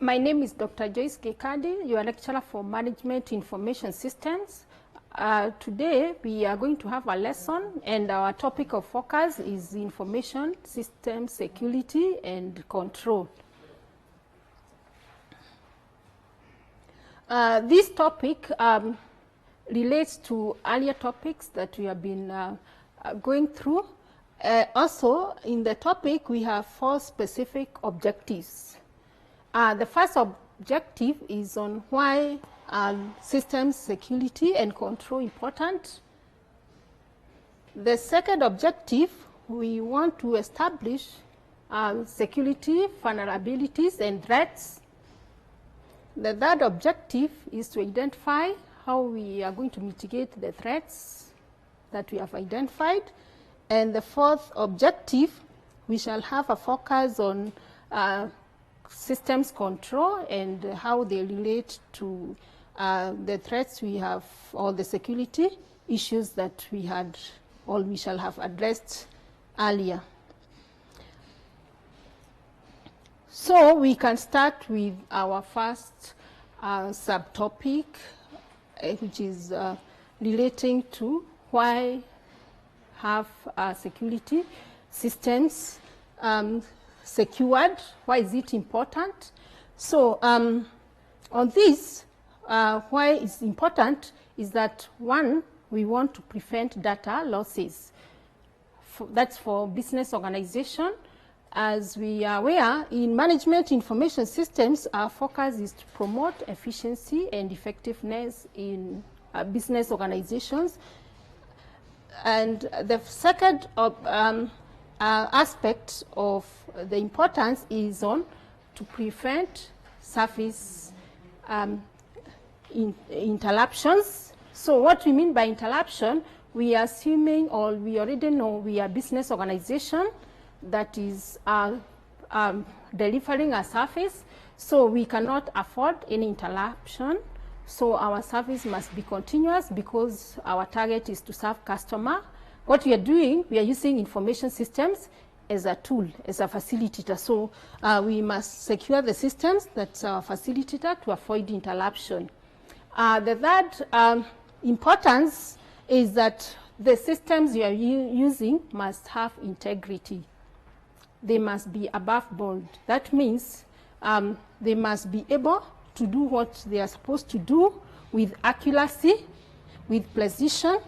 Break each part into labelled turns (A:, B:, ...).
A: My name is Dr. Joyce Gikandi. You are lecturer for Management Information Systems. Today we are going to have a lesson, and our topic of focus is information system security and control. This topic relates to earlier topics that we have been going through. Also, in the topic, we have 4 specific objectives. The first objective is on why system security and control important. The second objective, we want to establish security, vulnerabilities, and threats. The third objective is to identify how we are going to mitigate the threats that we have identified. And the fourth objective, we shall have a focus on systems control and how they relate to the threats we have, or the security issues that we had, or we shall have addressed earlier. So we can start with our first subtopic, which is relating to why have security systems secured, why is it important. So on this, why it's important is that, one, we want to prevent data losses. That's for business organization. As we are aware, in management information systems, our focus is to promote efficiency and effectiveness in business organizations. And the second aspect of the importance is on to prevent service interruptions. So what we mean by interruption, we are assuming, or we already know, we are a business organization that is delivering a service, so we cannot afford any interruption. So our service must be continuous because our target is to serve customer. What we are doing, we are using information systems as a tool, as a facilitator. So we must secure the systems that's our facilitator to avoid interruption. The third importance is that the systems you are using must have integrity. They must be above board. That means they must be able to do what they are supposed to do with accuracy, with precision,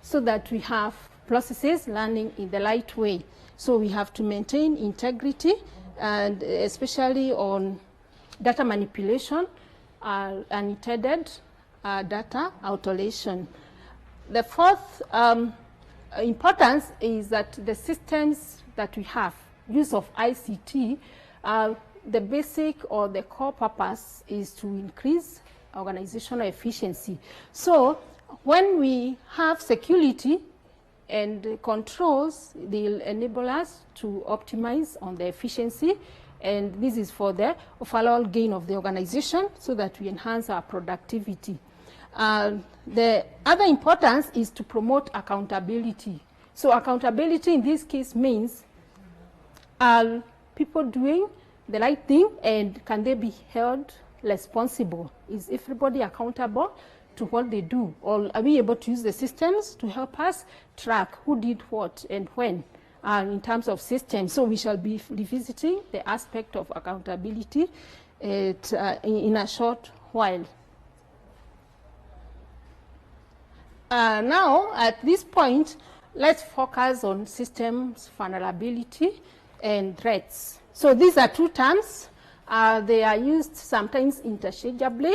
A: so that we have processes running in the right way. So we have to maintain integrity, and especially on data manipulation, unintended data alteration. The fourth importance is that the systems that we have, use of ICT, the basic or the core purpose is to increase organizational efficiency. So when we have security and controls, they'll enable us to optimize on the efficiency, and this is for the overall gain of the organization, so that we enhance our productivity. The other importance is to promote accountability. So accountability in this case means, are people doing the right thing, and can they be held responsible? Is everybody accountable to what they do? Or are we able to use the systems to help us track who did what and when in terms of systems? So we shall be revisiting the aspect of accountability in a short while. Now, at this point, let's focus on systems vulnerability and threats. So these are 2 terms. They are used sometimes interchangeably,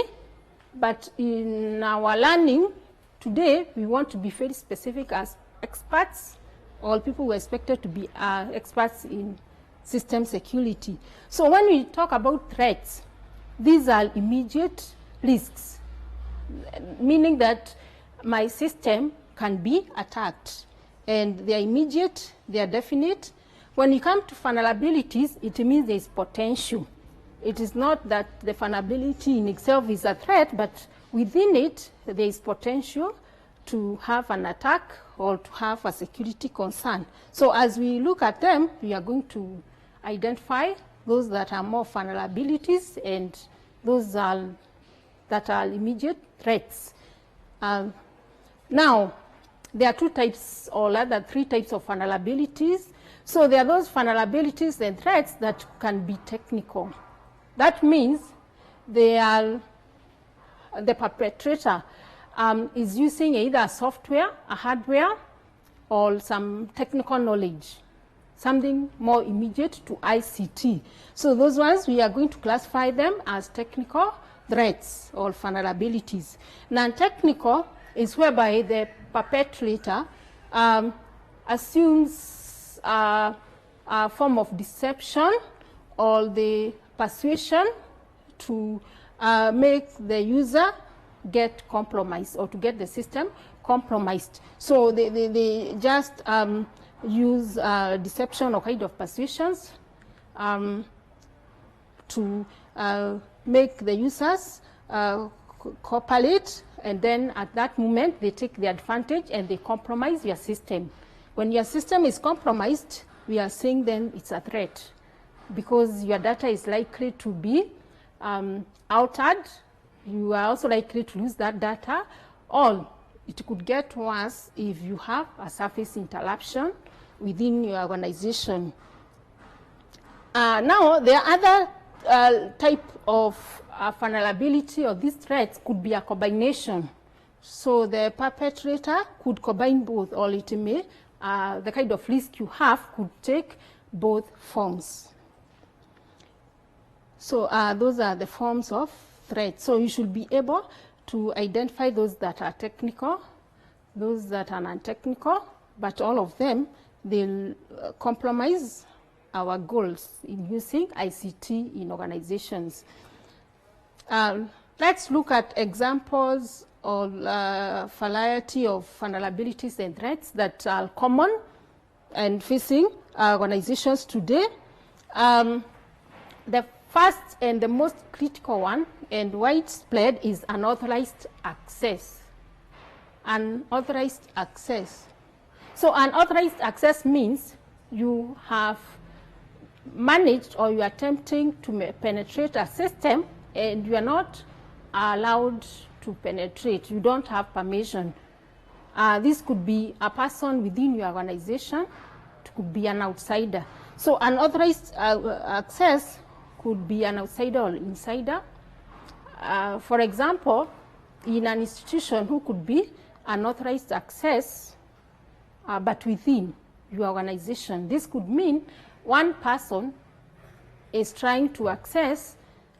A: but in our learning today, we want to be very specific as experts. All people were expected to be experts in system security. So when we talk about threats, these are immediate risks, meaning that my system can be attacked, and they are immediate, they are definite. When you come to vulnerabilities, it means there is potential. It is not that the vulnerability in itself is a threat, but within it, there is potential to have an attack or to have a security concern. So as we look at them, we are going to identify those that are more vulnerabilities, and those that are immediate threats. Now, there are 2 types, or rather 3 types of vulnerabilities. So there are those vulnerabilities and threats that can be technical. That means they are, the perpetrator is using either a software, a hardware, or some technical knowledge, something more immediate to ICT. So those ones, we are going to classify them as technical threats or vulnerabilities. Non-technical is whereby the perpetrator assumes a form of deception or the persuasion to make the user get compromised or to get the system compromised. So they just use deception or kind of persuasions to make the users cooperate, and then at that moment they take the advantage and they compromise your system. When your system is compromised, we are saying then it's a threat, because your data is likely to be altered. You are also likely to lose that data, or it could get worse if you have a service interruption within your organization. Now, the other type of vulnerability of these threats could be a combination. So the perpetrator could combine both, or it may, the kind of risk you have could take both forms. So those are the forms of threats. So you should be able to identify those that are technical, those that are non-technical, but all of them, they'll compromise our goals in using ICT in organizations. Let's look at examples of variety of vulnerabilities and threats that are common and facing organizations today. The first and the most critical one and widespread is unauthorized access. Unauthorized access. So unauthorized access means you have managed or you are attempting to penetrate a system and you are not allowed to penetrate. You don't have permission. This could be a person within your organization. It could be an outsider. So unauthorized access could be an outsider or insider. For example, in an institution, who could be unauthorized access, but within your organization. This could mean one person is trying to access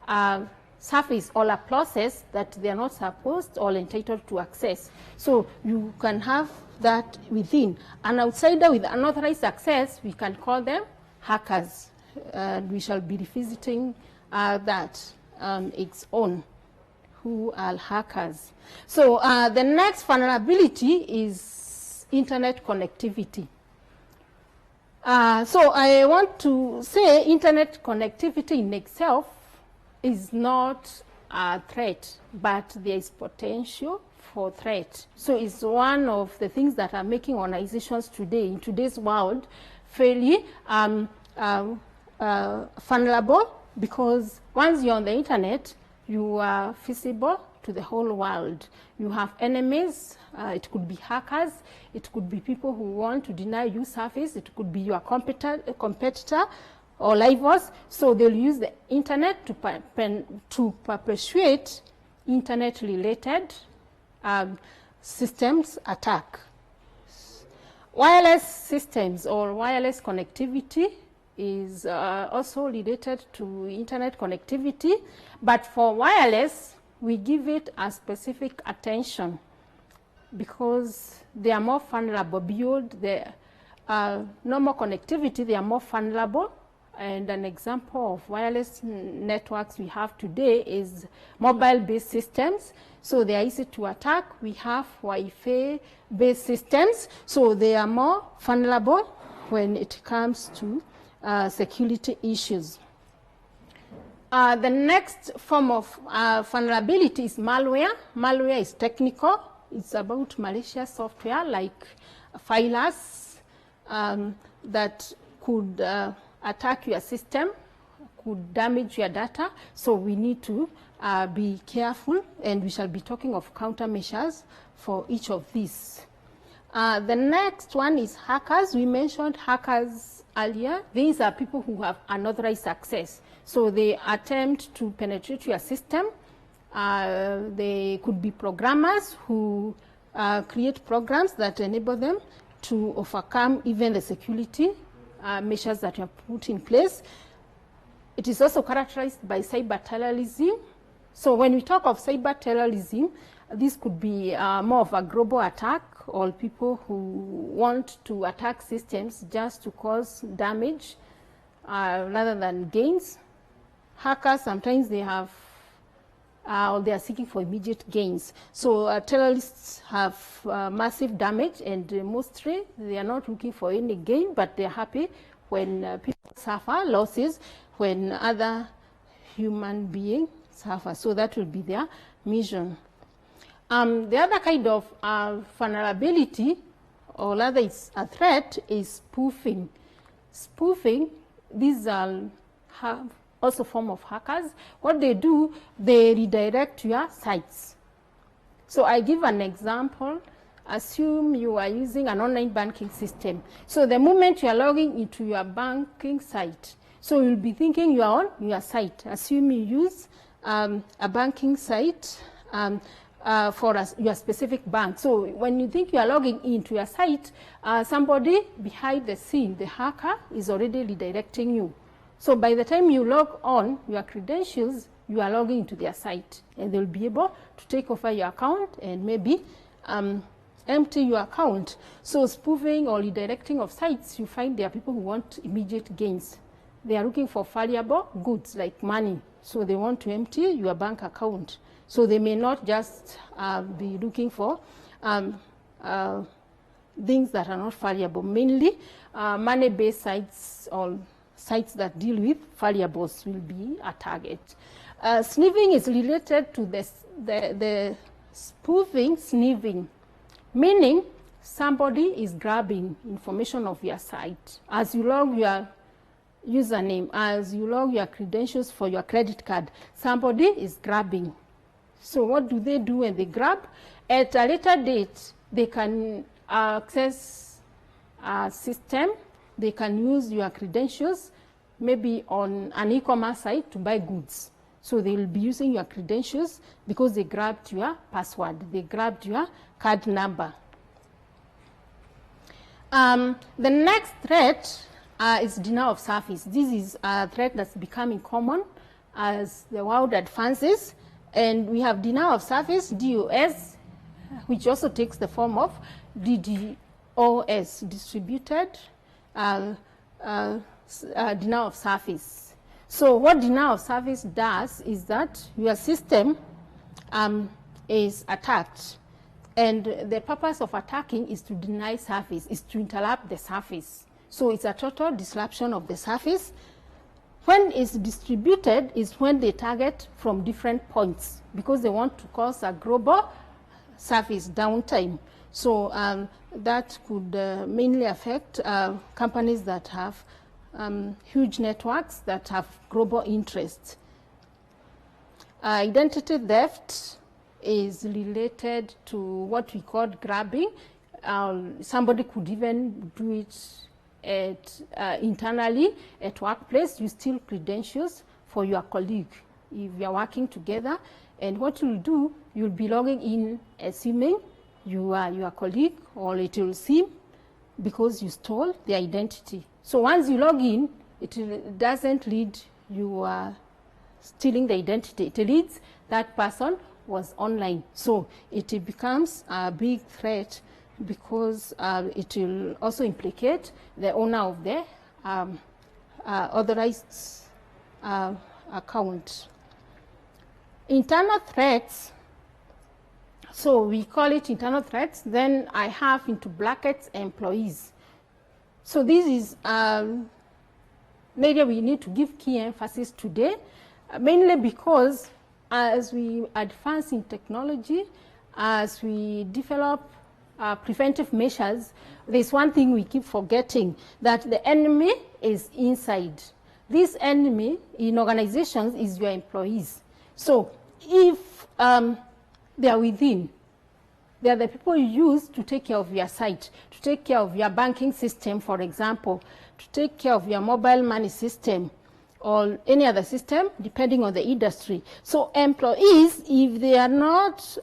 A: a service or a process that they are not supposed or entitled to access. So you can have that within. An outsider with unauthorized access, we can call them hackers. We shall be revisiting that on its own, who are hackers. So the next vulnerability is internet connectivity. So I want to say internet connectivity in itself is not a threat, but there is potential for threat. So it's one of the things that are making organizations today, in today's world, fairly vulnerable, because once you're on the internet, you are visible to the whole world. You have enemies. It could be hackers. It could be people who want to deny you service. It could be your competitor or rivals. So they'll use the internet to perpetuate internet-related systems attack. Wireless systems or wireless connectivity is also related to internet connectivity, but for wireless, we give it a specific attention because they are more vulnerable. Beyond the normal connectivity, they are more vulnerable. And an example of wireless networks we have today is mobile-based systems. So they are easy to attack. We have Wi-Fi-based systems. So they are more vulnerable when it comes to security issues. The next form of vulnerability is malware. Malware is technical. It's about malicious software like filers that could attack your system, could damage your data. So we need to be careful, and we shall be talking of countermeasures for each of these. The next one is hackers. We mentioned hackers earlier. These are people who have unauthorized access. So they attempt to penetrate your system. They could be programmers who create programs that enable them to overcome even the security measures that you have put in place. It is also characterized by cyber terrorism. So when we talk of cyber terrorism, this could be more of a global attack, or people who want to attack systems just to cause damage rather than gains. Hackers, sometimes they have, or they are seeking for immediate gains. So terrorists have massive damage, and mostly they are not looking for any gain, but they're happy when people suffer losses, when other human beings suffer. So that will be their mission. The other kind of vulnerability, or rather it's a threat, is spoofing. Spoofing, these are also a form of hackers. What they do, they redirect your sites. So I give an example. Assume you are using an online banking system. So the moment you are logging into your banking site, so you'll be thinking you are on your site. Assume you use a banking site for your specific bank. So when you think you are logging into your site, somebody behind the scene, the hacker, is already redirecting you. So by the time you log on your credentials, you are logging into their site, and they'll be able to take over your account and maybe empty your account. So spoofing or redirecting of sites, you find there are people who want immediate gains. They are looking for valuable goods like money. So they want to empty your bank account. So they may not just be looking for things that are not valuable. Mainly money-based sites or sites that deal with valuables will be a target. Sniffing is related to the spoofing, sniffing, meaning somebody is grabbing information of your site. As you log your username, as you log your credentials for your credit card, somebody is grabbing. So what do they do when they grab? At a later date, they can access a system. They can use your credentials, maybe on an e-commerce site, to buy goods. So they will be using your credentials because they grabbed your password. They grabbed your card number. The next threat is denial of service. This is a threat that's becoming common as the world advances. And we have denial of service, DOS, which also takes the form of DDoS, distributed denial of service. So what denial of service does is that your system is attacked. And the purpose of attacking is to deny service, is to interrupt the service. So it's a total disruption of the service. When it's distributed is when they target from different points, because they want to cause a global service downtime. So that could mainly affect companies that have huge networks that have global interests. Identity theft is related to what we call grabbing. Somebody could even do it internally at workplace. You steal credentials for your colleague if you are working together, and what you'll do, you'll be logging in assuming you are your colleague, or it will seem because you stole the identity. So once you log in, it doesn't lead you stealing the identity. It leads that person was online. So it becomes a big threat, because it will also implicate the owner of the authorized account. Internal threats, so we call it internal threats. Then I have into brackets employees. So this is an area we need to give key emphasis today, mainly because as we advance in technology, as we develop preventive measures, there's one thing we keep forgetting, that the enemy is inside. this enemy in organizations is your employees. So if they are within, they are the people you use to take care of your site, to take care of your banking system, for example, to take care of your mobile money system, or any other system, depending on the industry. So employees, if they are not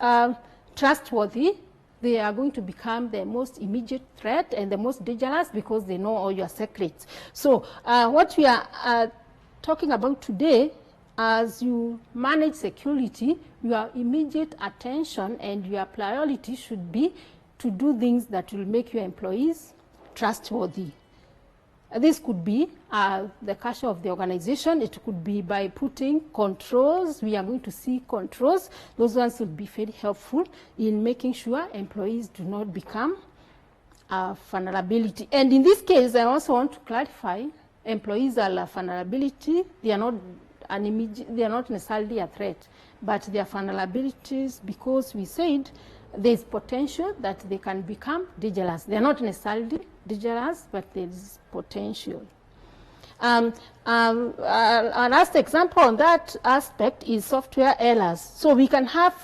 A: trustworthy, they are going to become the most immediate threat and the most dangerous because they know all your secrets. So what we are talking about today, as you manage security, your immediate attention and your priority should be to do things that will make your employees trustworthy. This could be the culture of the organization. It could be by putting controls. We are going to see controls. Those ones will be very helpful in making sure employees do not become a vulnerability. And in this case, I also want to clarify, employees are a vulnerability. They are not an immediate, they are not necessarily a threat, but they are vulnerabilities because we said there is potential that they can become dangerous. They are not necessarily dangerous, but there is potential. Our last example on that aspect is software errors. So we can have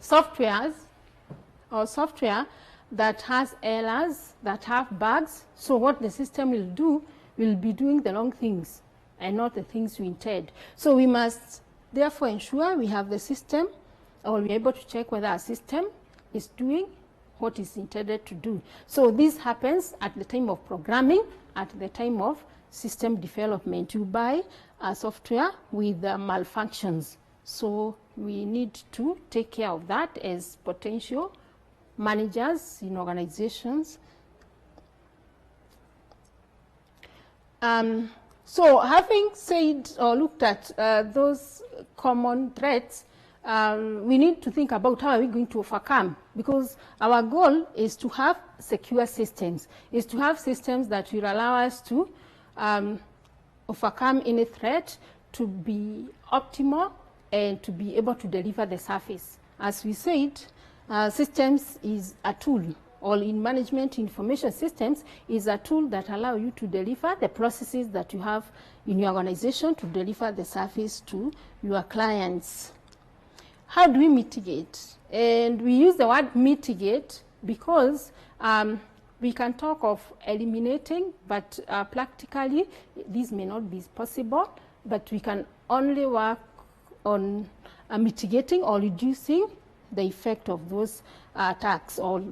A: software that has errors, that have bugs. So what the system will do will be doing the wrong things and not the things we intend. So we must therefore ensure we have the system, or we're able to check whether our system is doing what is intended to do. So this happens at the time of programming, at the time of system development. You buy a software with malfunctions. So we need to take care of that as potential managers in organizations. So having said or looked at those common threats, we need to think about how are we going to overcome, because our goal is to have secure systems, is to have systems that will allow us to overcome any threat, to be optimal, and to be able to deliver the service. As we said, systems is a tool, or in management information systems is a tool that allow you to deliver the processes that you have in your organization to deliver the service to your clients. How do we mitigate? And we use the word mitigate because we can talk of eliminating, but practically this may not be possible, but we can only work on mitigating or reducing the effect of those attacks or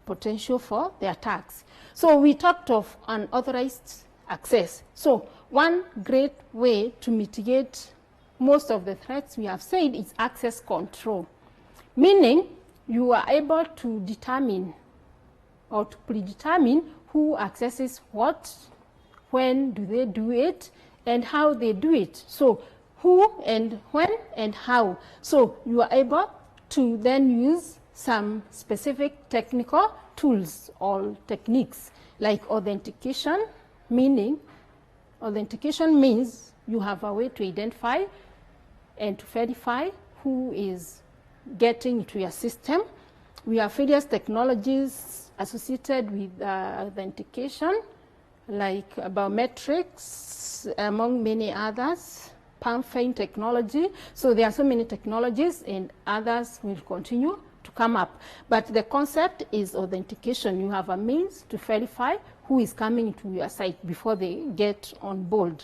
A: potential for the attacks. So we talked of unauthorized access. So one great way to mitigate most of the threats we have said is access control, meaning you are able to determine or to predetermine who accesses what, when do they do it, and how they do it. So who and when and how. So you are able to then use some specific technical tools or techniques like authentication, means you have a way to identify and to verify who is getting to your system. We have various technologies associated with authentication, like biometrics, among many others, palm-vein technology. So there are so many technologies, and others will continue to come up. But the concept is authentication. You have a means to verify who is coming to your site before they get on board.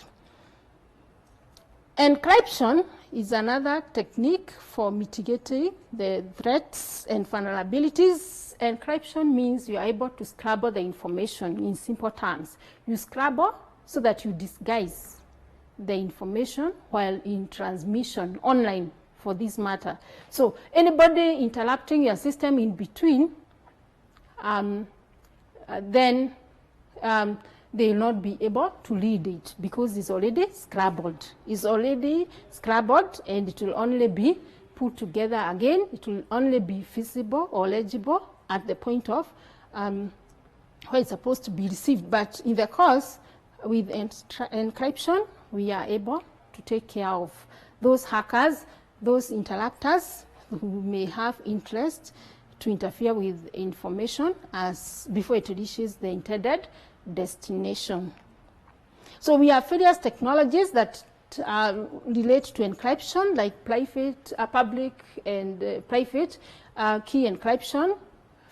A: Encryption is another technique for mitigating the threats and vulnerabilities. Encryption means you are able to scrabble the information in simple terms. You scrabble so that you disguise the information while in transmission online, for this matter. So anybody interrupting your system in between, then they will not be able to read it because it's already scrabbled. It's already scrabbled, and it will only be put together again. It will only be visible or legible at the point of where it's supposed to be received. But in the course, with encryption, we are able to take care of those hackers, those interrupters who may have interest to interfere with information as before it reaches the intended destination. So we have various technologies that relate to encryption, like private, public and private key encryption,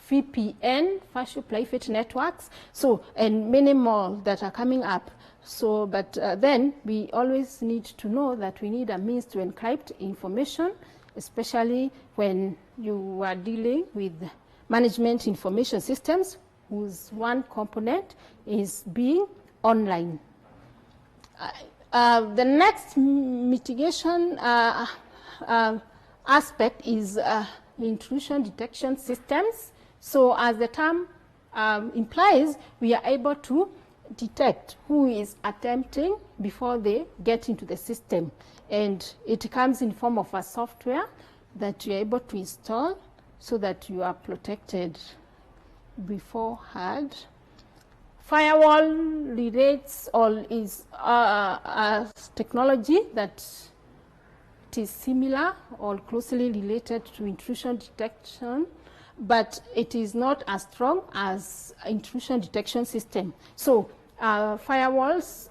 A: VPN, virtual private networks, so, and many more that are coming up. So, but then we always need to know that we need a means to encrypt information, especially when you are dealing with management information systems, whose one component is being online. The next mitigation aspect is intrusion detection systems. So as the term implies, we are able to detect who is attempting before they get into the system. And it comes in form of a software that you're able to install so that you are protected beforehand. Firewall relates or is a technology that it is similar or closely related to intrusion detection, but it is not as strong as intrusion detection system. So firewalls,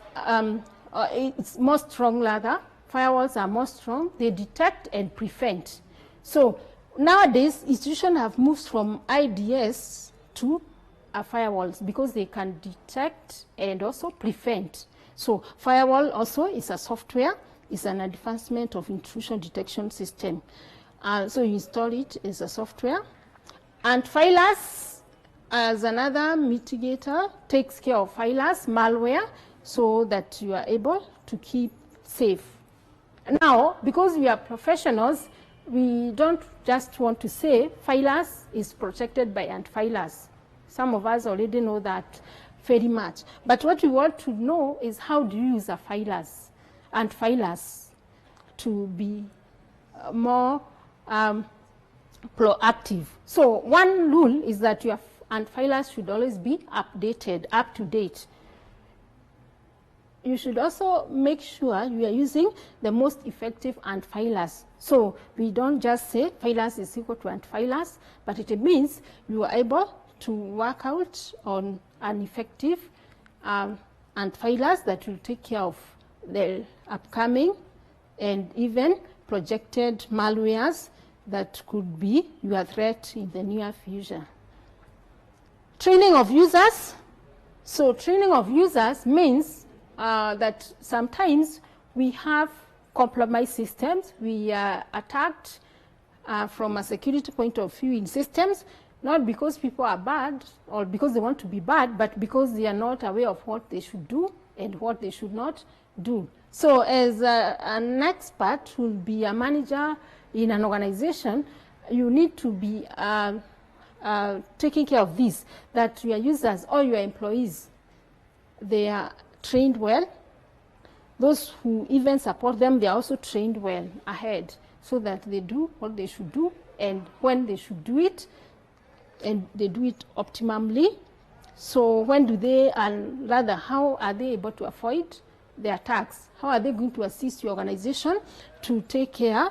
A: it's more strong rather. Firewalls are more strong. They detect and prevent. So nowadays, institutions have moved from IDS to firewalls because they can detect and also prevent. So firewall also is a software, is an advancement of intrusion detection system. So you install it as a software. Antivirus, as another mitigator, takes care of virus, malware, so that you are able to keep safe. Now, because we are professionals, we don't just want to say virus is protected by antivirus. Some of us already know that very much. But what we want to know is how do you use a virus, antivirus, to be more proactive. So one rule is that your antivirus should always be updated, up to date. You should also make sure you are using the most effective antivirus. So we don't just say virus is equal to antivirus, but it means you are able to work out on an effective antivirus that will take care of the upcoming and even projected malwares that could be your threat in the near future. Training of users. So training of users means that sometimes we have compromised systems. We are attacked from a security point of view in systems, not because people are bad or because they want to be bad, but because they are not aware of what they should do and what they should not do. So as an expert who will be a manager in an organization, you need to be taking care of this, that your users or your employees, they are trained well. Those who even support them, they are also trained well ahead so that they do what they should do and when they should do it, and they do it optimally. So when do they, and rather how are they able to avoid the attacks? How are they going to assist your organization to take care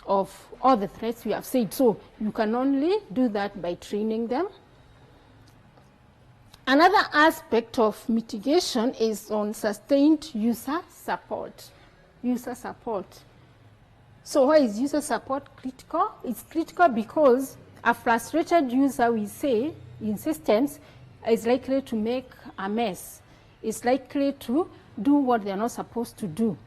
A: of all the threats we have said? So you can only do that by training them. Another aspect of mitigation is on sustained user support. User support. So why is user support critical? It's critical because a frustrated user, we say, in systems is likely to make a mess. It's likely to do what they're not supposed to do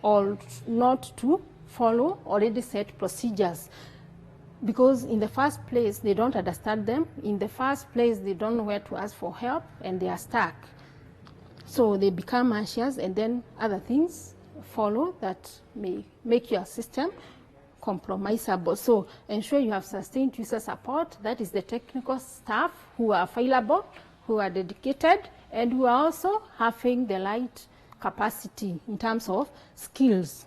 A: or not to follow already set procedures. Because in the first place, they don't understand them. In the first place, they don't know where to ask for help, and they are stuck. So they become anxious, and then other things follow that may make your system compromisable. So ensure you have sustained user support. That is the technical staff who are available, who are dedicated, and who are also having the right capacity in terms of skills.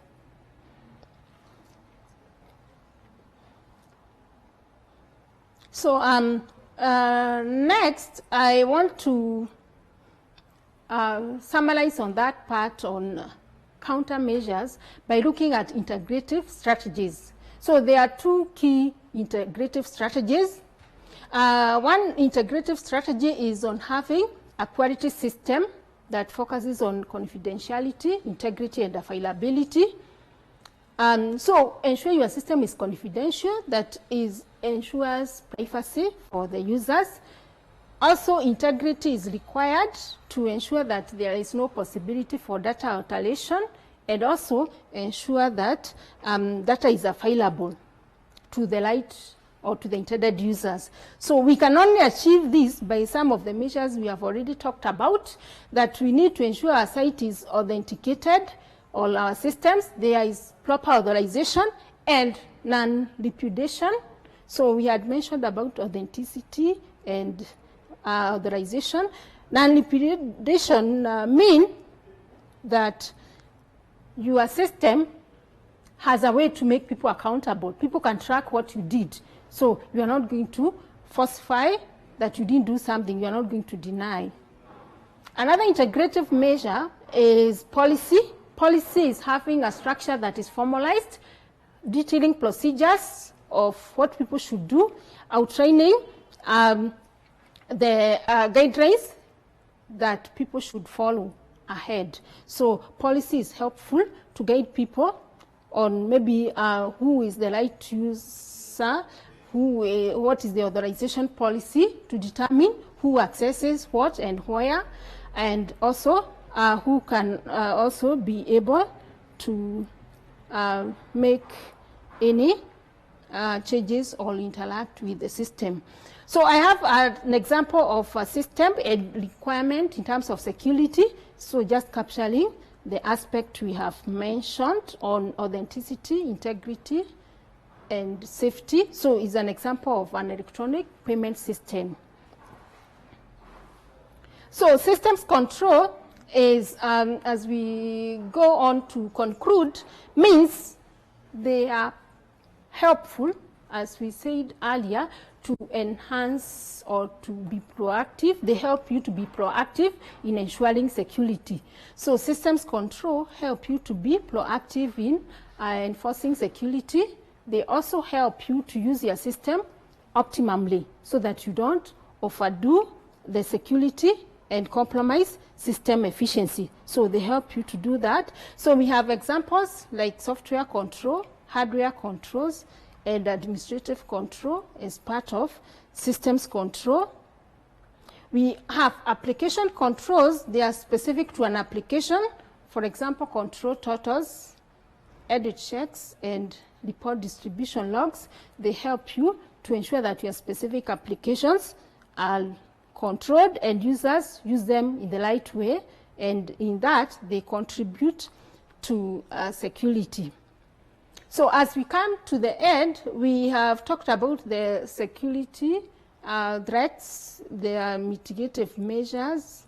A: So next, I want to summarize on that part on countermeasures by looking at integrative strategies. So there are two key integrative strategies. One integrative strategy is on having a quality system that focuses on confidentiality, integrity, and availability. So ensure your system is confidential, that ensures privacy for the users. Also, integrity is required to ensure that there is no possibility for data alteration, and also ensure that data is available to the light or to the intended users. So we can only achieve this by some of the measures we have already talked about, that we need to ensure our site is authenticated, all our systems, there is proper authorization and non-repudiation. So we had mentioned about authenticity and authorization. Non-repudiation mean that your system has a way to make people accountable. People can track what you did. So you are not going to falsify that you didn't do something. You are not going to deny. Another integrative measure is policy. Policy is having a structure that is formalized, detailing procedures of what people should do, outlining the guidelines that people should follow ahead. So policy is helpful to guide people on maybe who is the right user, what is the authorization policy, to determine who accesses what and where, and also who can also be able to make any changes or interact with the system. So I have an example of a system, a requirement in terms of security. So just capturing the aspect we have mentioned on authenticity, integrity, and safety. So it's an example of an electronic payment system. So systems control is, as we go on to conclude, means they are helpful, as we said earlier, to enhance or to be proactive. They help you to be proactive in ensuring security. So systems control help you to be proactive in enforcing security. They also help you to use your system optimally so that you don't overdo the security and compromise system efficiency. So they help you to do that. So we have examples like software control, hardware controls, and administrative control as part of systems control. We have application controls. They are specific to an application. For example, control totals, edit checks, and report distribution logs. They help you to ensure that your specific applications are controlled and users use them in the right way, and in that they contribute to security. So as we come to the end, we have talked about the security threats, the mitigative measures,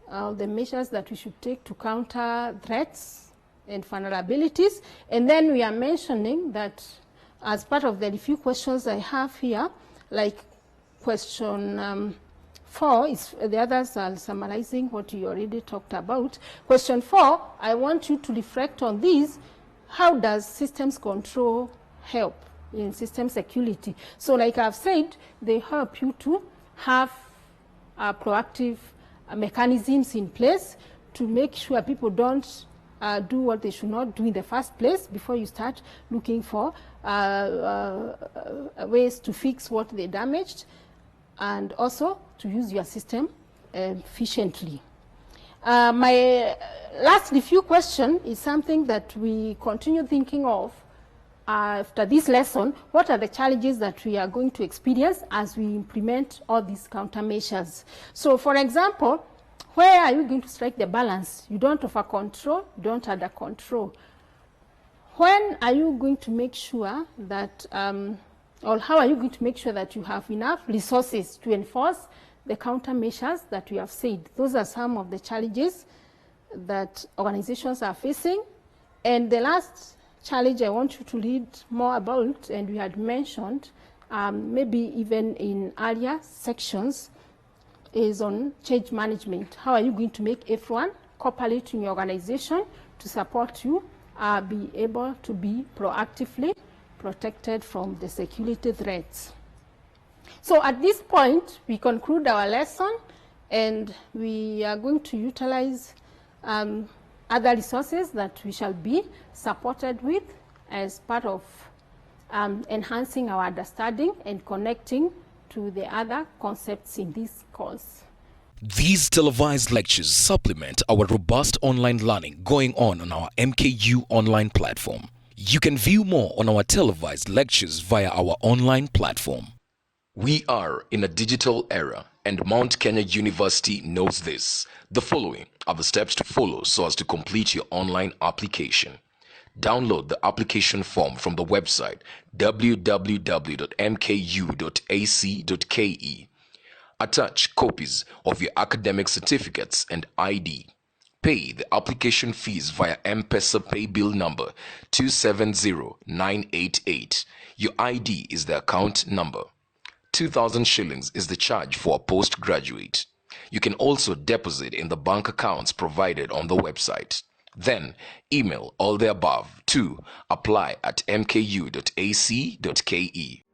A: the measures that we should take to counter threats and vulnerabilities. And then we are mentioning that as part of the few questions I have here, like question 4, is, the others are summarizing what you already talked about. Question 4, I want you to reflect on this. How does systems control help in system security? So like I've said, they help you to have proactive mechanisms in place to make sure people don't do what they should not do in the first place before you start looking for ways to fix what they damaged, and also to use your system efficiently. My last review question is something that we continue thinking of after this lesson. What are the challenges that we are going to experience as we implement all these countermeasures? So for example, where are you going to strike the balance? You don't over control, you don't under control. When are you going to make sure that, or how are you going to make sure that you have enough resources to enforce the countermeasures that we have said? Those are some of the challenges that organizations are facing. And the last challenge I want you to read more about, and we had mentioned, maybe even in earlier sections, is on change management. How are you going to make everyone cooperate in your organization to support you be able to be proactively protected from the security threats? So at this point, we conclude our lesson, and we are going to utilize other resources that we shall be supported with as part of enhancing our understanding and connecting to the other concepts in this course.
B: These televised lectures supplement our robust online learning going on our MKU online platform. You can view more on our televised lectures via our online platform. We are in a digital era, and Mount Kenya University knows this. The following are the steps to follow so as to complete your online application. Download the application form from the website www.mku.ac.ke. Attach copies of your academic certificates and ID. Pay the application fees via M-Pesa pay bill number 270988. Your ID is the account number. 2,000 shillings is the charge for a postgraduate. You can also deposit in the bank accounts provided on the website. Then email all the above to apply@mku.ac.ke.